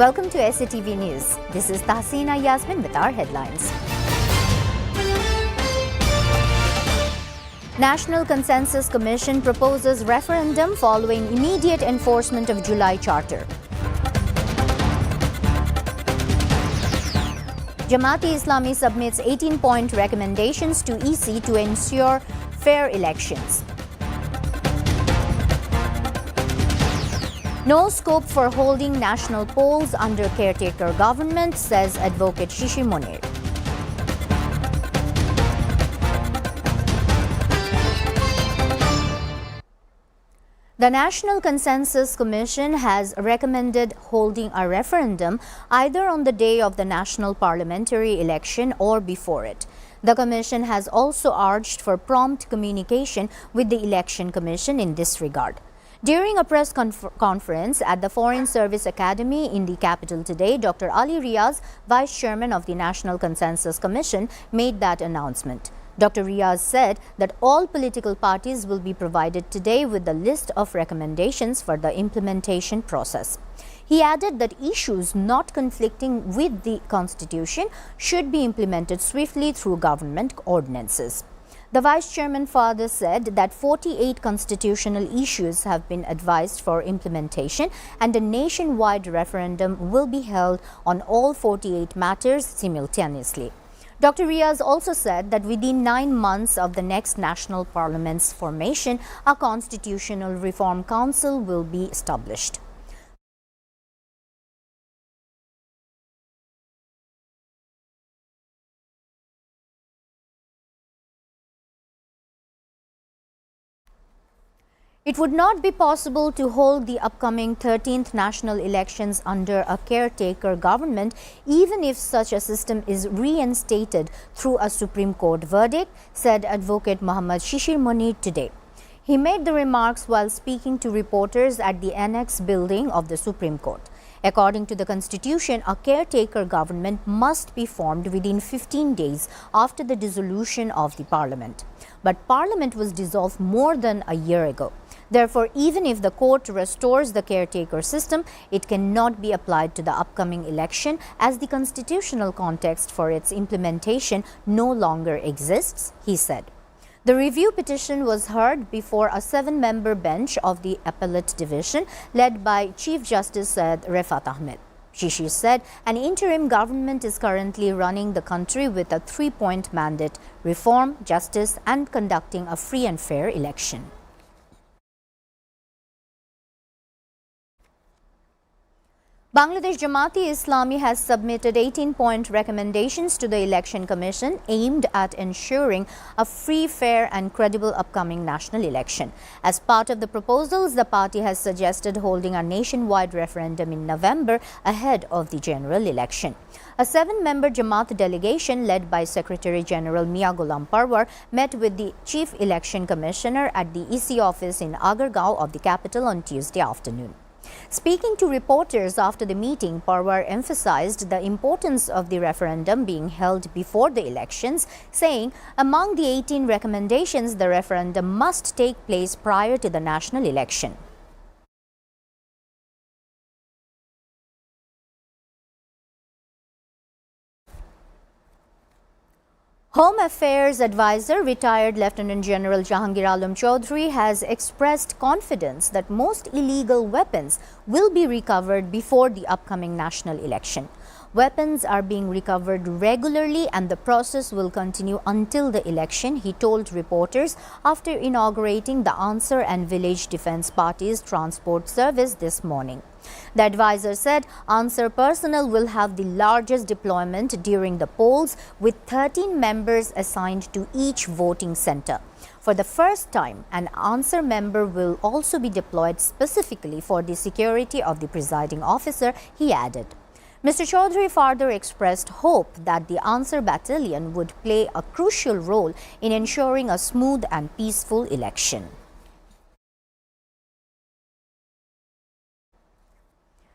Welcome to SATV News. This is Tahsina Yasmin with our headlines. National Consensus Commission proposes referendum following immediate enforcement of July Charter. Jamaat-e-Islami submits 18-point recommendations to EC to ensure fair elections. No scope for holding national polls under caretaker government, says Advocate Shishir Munir. The National Consensus Commission has recommended holding a referendum either on the day of the national parliamentary election or before it. The Commission has also urged for prompt communication with the Election Commission in this regard. During a press conference at the Foreign Service Academy in the capital today, Dr. Ali Riaz, Vice Chairman of the National Consensus Commission, made that announcement. Dr. Riaz said that all political parties will be provided today with the list of recommendations for the implementation process. He added that issues not conflicting with the Constitution should be implemented swiftly through government ordinances. The Vice Chairman further said that 48 constitutional issues have been advised for implementation and a nationwide referendum will be held on all 48 matters simultaneously. Dr. Riaz also said that within 9 months of the next national parliament's formation, a constitutional reform council will be established. It would not be possible to hold the upcoming 13th national elections under a caretaker government, even if such a system is reinstated through a Supreme Court verdict, said Advocate Muhammad Shishir Munir today. He made the remarks while speaking to reporters at the Annex building of the Supreme Court. According to the Constitution, a caretaker government must be formed within 15 days after the dissolution of the Parliament. But Parliament was dissolved more than a year ago. Therefore, even if the court restores the caretaker system, it cannot be applied to the upcoming election as the constitutional context for its implementation no longer exists, he said. The review petition was heard before a 7-member bench of the Appellate Division led by Chief Justice Syed Refat Ahmed. Shishir said an interim government is currently running the country with a 3-point mandate: reform, justice and conducting a free and fair election. Bangladesh Jamaat-e-Islami has submitted 18-point recommendations to the Election Commission aimed at ensuring a free, fair and credible upcoming national election. As part of the proposals, the party has suggested holding a nationwide referendum in November ahead of the general election. A 7-member Jamaat delegation led by Secretary General Mia Ghulam Parwar met with the Chief Election Commissioner at the EC office in Agargaon of the capital on Tuesday afternoon. Speaking to reporters after the meeting, Parwar emphasized the importance of the referendum being held before the elections, saying among the 18 recommendations, the referendum must take place prior to the national election. Home Affairs Advisor, retired Lieutenant General Jahangir Alam Chaudhry, has expressed confidence that most illegal weapons will be recovered before the upcoming national election. Weapons are being recovered regularly and the process will continue until the election, he told reporters after inaugurating the Ansar and Village Defence Party's transport service this morning. The advisor said Ansar personnel will have the largest deployment during the polls, with 13 members assigned to each voting center. For the first time, an Ansar member will also be deployed specifically for the security of the presiding officer, he added. Mr. Chaudhry further expressed hope that the Ansar battalion would play a crucial role in ensuring a smooth and peaceful election.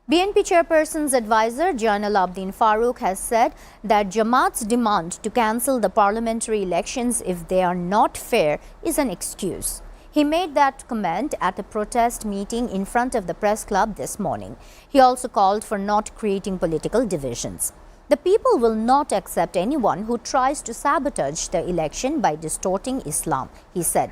BNP Chairperson's advisor, Janal Abdin Farooq, has said that Jamaat's demand to cancel the parliamentary elections if they are not fair is an excuse. He made that comment at a protest meeting in front of the press club this morning. He also called for not creating political divisions. The people will not accept anyone who tries to sabotage the election by distorting Islam, he said.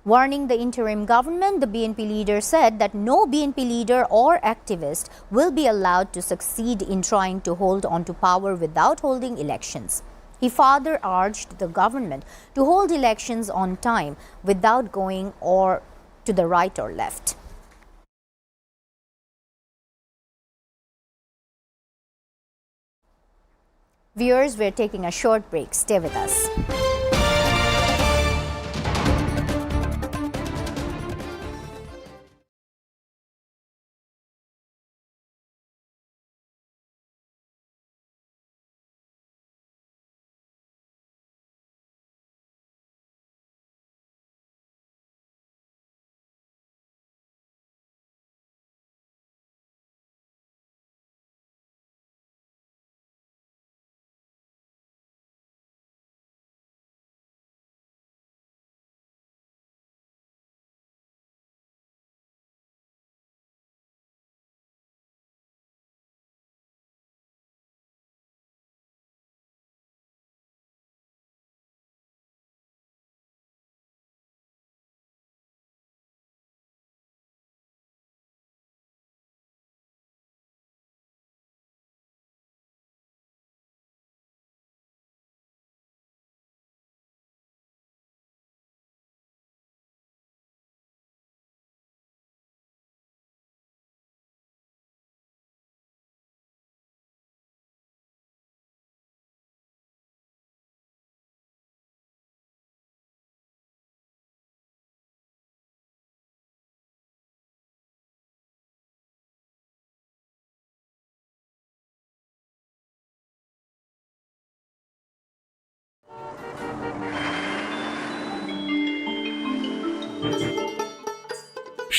Warning the interim government, the BNP leader said that no BNP leader or activist will be allowed to succeed in trying to hold on to power without holding elections. He further urged the government to hold elections on time without going or to the right or left. Viewers, we're taking a short break. Stay with us.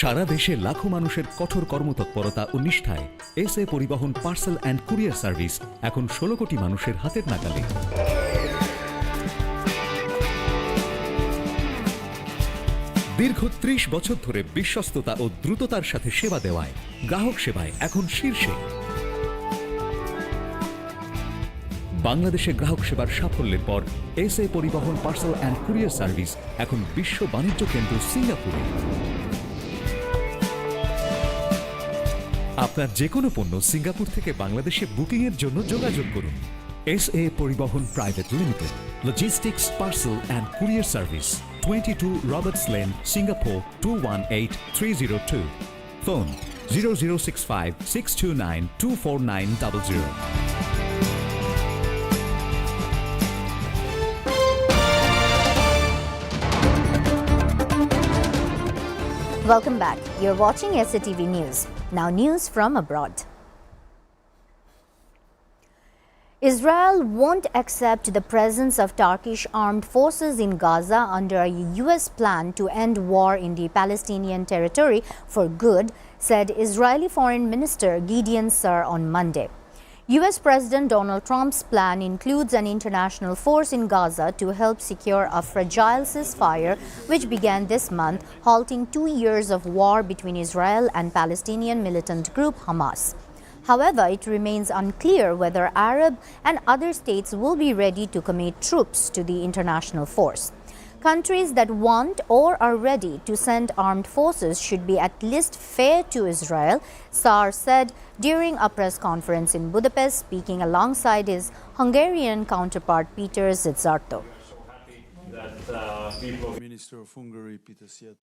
সারা দেশে লাখো মানুষের কঠোর কর্মতৎপরতা ও নিষ্ঠায় SA পরিবহন parcel and courier service এখন 16 কোটি মানুষের হাতের নাগালে। দীর্ঘ 30 বছর ধরে বিশ্বস্ততা ও দ্রুততার সাথে সেবা দেওয়ায় গ্রাহক সেবায় এখন শীর্ষে। বাংলাদেশে গ্রাহক সেবার সাফল্যের পর এসএ পরিবহন পার্সেল অ্যান্ড কুরিয়ার সার্ভিস এখন বিশ্ব বাণিজ্য কেন্দ্র সিঙ্গাপুরে। আপনার যে কোনো পণ্য সিঙ্গাপুর থেকে বাংলাদেশে বুকিং এর জন্য যোগাযোগ করুন। এসএ পরিবহন private limited, logistics parcel and courier service, 22 Roberts lane, Singapore 218302। Phone 0065 629 24900। Welcome back. You're watching SATV News. Now news from abroad. Israel won't accept the presence of Turkish armed forces in Gaza under a U.S. plan to end war in the Palestinian territory for good, said Israeli Foreign Minister Gideon Sa'ar on Monday. U.S. President Donald Trump's plan includes an international force in Gaza to help secure a fragile ceasefire which began this month, halting 2 years of war between Israel and Palestinian militant group Hamas. However, it remains unclear whether Arab and other states will be ready to commit troops to the international force. Countries that want or are ready to send armed forces should be at least fair to Israel, Sa'ar said during a press conference in Budapest, speaking alongside his Hungarian counterpart Peter Zitzarto. Minister of Hungary, Peter Zitzarto.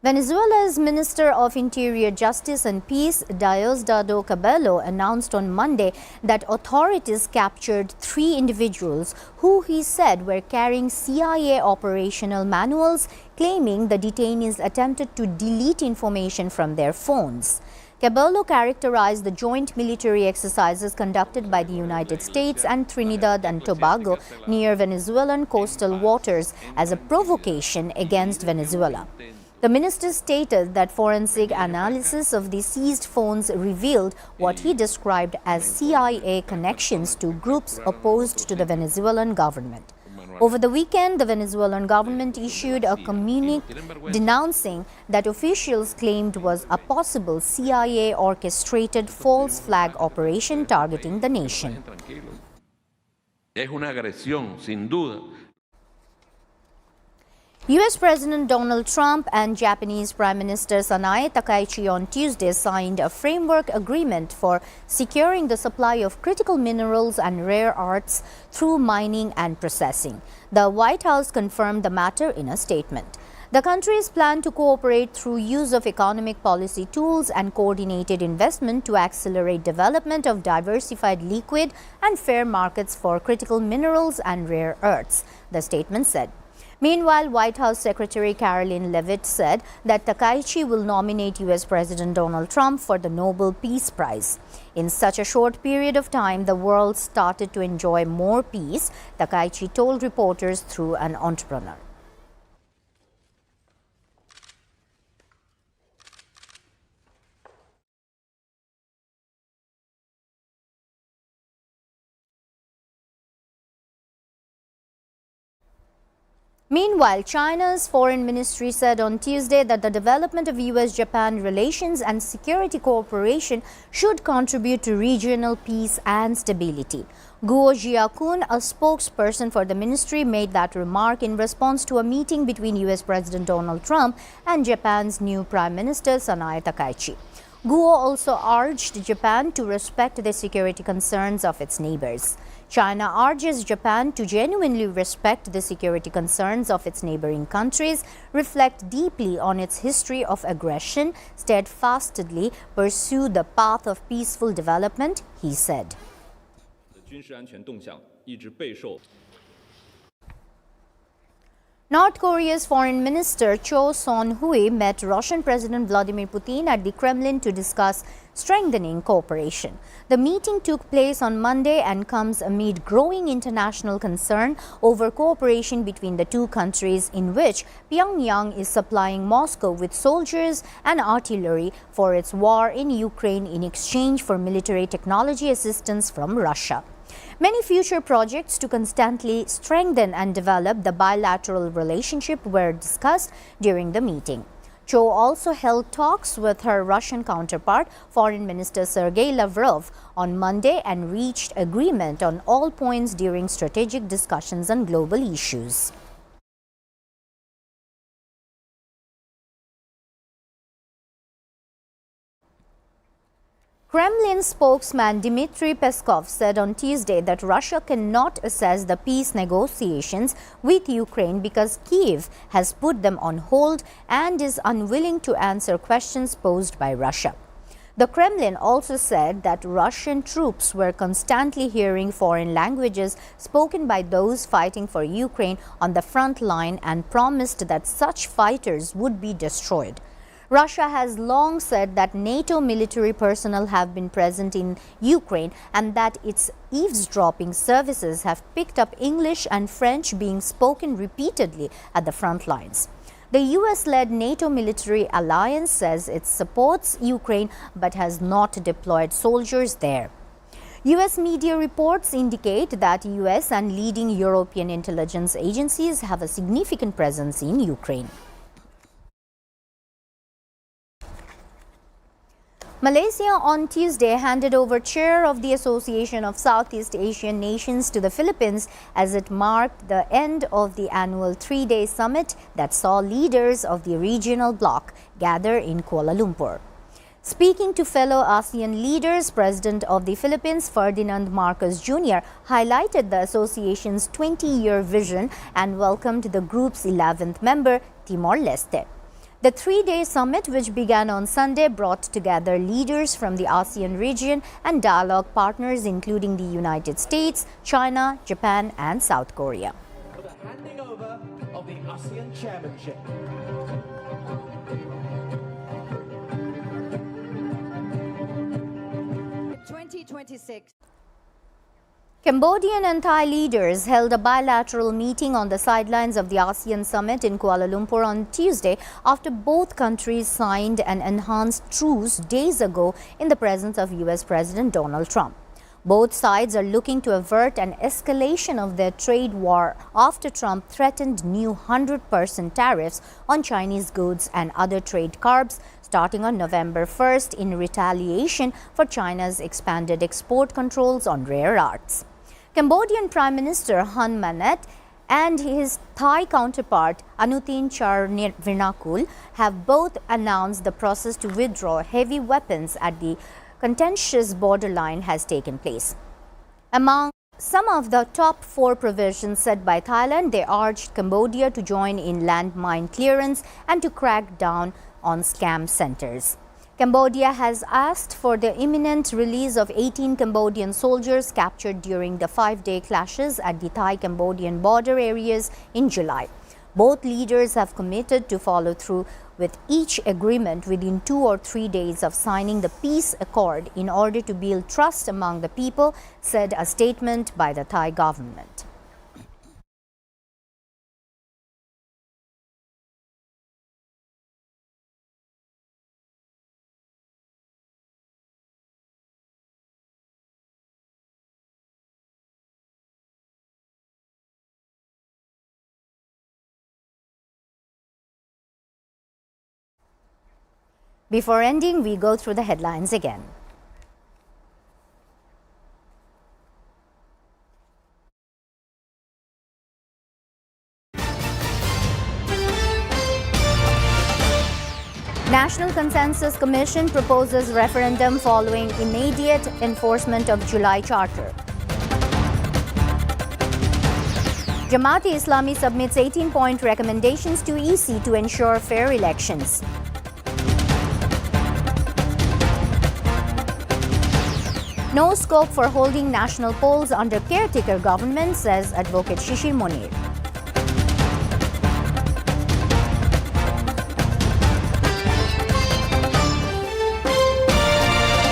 Venezuela's Minister of Interior, Justice and Peace, Diosdado Cabello, announced on Monday that authorities captured 3 individuals who he said were carrying CIA operational manuals, claiming the detainees attempted to delete information from their phones. Cabello characterized the joint military exercises conducted by the United States and Trinidad and Tobago near Venezuelan coastal waters as a provocation against Venezuela. The minister stated that forensic analysis of the seized phones revealed what he described as CIA connections to groups opposed to the Venezuelan government. Over the weekend, the Venezuelan government issued a communique denouncing that officials claimed was a possible CIA-orchestrated false flag operation targeting the nation. Es una agresión, sin duda. U.S. President Donald Trump and Japanese Prime Minister Sanae Takaichi on Tuesday signed a framework agreement for securing the supply of critical minerals and rare earths through mining and processing. The White House confirmed the matter in a statement. The countries plan to cooperate through use of economic policy tools and coordinated investment to accelerate development of diversified liquid and fair markets for critical minerals and rare earths, the statement said. Meanwhile, White House Secretary Caroline Leavitt said that Takaichi will nominate U.S. President Donald Trump for the Nobel Peace Prize. In such a short period of time, the world started to enjoy more peace, Takaichi told reporters through an entrepreneur. Meanwhile, China's foreign ministry said on Tuesday that the development of U.S.-Japan relations and security cooperation should contribute to regional peace and stability. Guo Jiakun, a spokesperson for the ministry, made that remark in response to a meeting between U.S. President Donald Trump and Japan's new Prime Minister Sanae Takaichi. Guo also urged Japan to respect the security concerns of its neighbors. China urges Japan to genuinely respect the security concerns of its neighboring countries, reflect deeply on its history of aggression, steadfastly pursue the path of peaceful development, he said. North Korea's Foreign Minister Cho Son-hui met Russian President Vladimir Putin at the Kremlin to discuss strengthening cooperation. The meeting took place on Monday and comes amid growing international concern over cooperation between the two countries, in which Pyongyang is supplying Moscow with soldiers and artillery for its war in Ukraine in exchange for military technology assistance from Russia. Many future projects to constantly strengthen and develop the bilateral relationship were discussed during the meeting. Cho also held talks with her Russian counterpart, Foreign Minister Sergei Lavrov, on Monday and reached agreement on all points during strategic discussions on global issues. Kremlin spokesman Dmitry Peskov said on Tuesday that Russia cannot assess the peace negotiations with Ukraine because Kyiv has put them on hold and is unwilling to answer questions posed by Russia. The Kremlin also said that Russian troops were constantly hearing foreign languages spoken by those fighting for Ukraine on the front line and promised that such fighters would be destroyed. Russia has long said that NATO military personnel have been present in Ukraine and that its eavesdropping services have picked up English and French being spoken repeatedly at the front lines. The US-led NATO military alliance says it supports Ukraine but has not deployed soldiers there. US media reports indicate that US and leading European intelligence agencies have a significant presence in Ukraine. Malaysia on Tuesday handed over chair of the Association of Southeast Asian Nations to the Philippines as it marked the end of the annual three-day summit that saw leaders of the regional bloc gather in Kuala Lumpur. Speaking to fellow ASEAN leaders, President of the Philippines, Ferdinand Marcos Jr., highlighted the association's 20-year vision and welcomed the group's 11th member, Timor-Leste. The three-day summit, which began on Sunday, brought together leaders from the ASEAN region and dialogue partners including the United States, China, Japan and South Korea. For the handing over of the ASEAN chairmanship. In 2026. Cambodian and Thai leaders held a bilateral meeting on the sidelines of the ASEAN summit in Kuala Lumpur on Tuesday after both countries signed an enhanced truce days ago in the presence of US President Donald Trump. Both sides are looking to avert an escalation of their trade war after Trump threatened new 100% tariffs on Chinese goods and other trade carbs starting on November 1st in retaliation for China's expanded export controls on rare earths. Cambodian Prime Minister Hun Manet and his Thai counterpart Anutin Charnvirakul have both announced the process to withdraw heavy weapons at the contentious borderline has taken place. Among some of the top 4 provisions set by Thailand, they urged Cambodia to join in landmine clearance and to crack down on scam centers. Cambodia has asked for the imminent release of 18 Cambodian soldiers captured during the 5-day clashes at the Thai-Cambodian border areas in July. Both leaders have committed to follow through with each agreement within 2 or 3 days of signing the peace accord in order to build trust among the people, said a statement by the Thai government. Before ending, we go through the headlines again. National Consensus Commission proposes referendum following immediate enforcement of July Charter. Jamaat-e-Islami submits 18-point recommendations to EC to ensure fair elections. No scope for holding national polls under caretaker government, says Advocate Shishir Monir.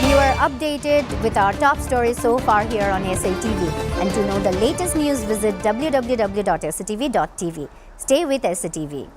You are updated with our top stories so far here on SATV. And to know the latest news, visit www.satv.tv. Stay with SATV.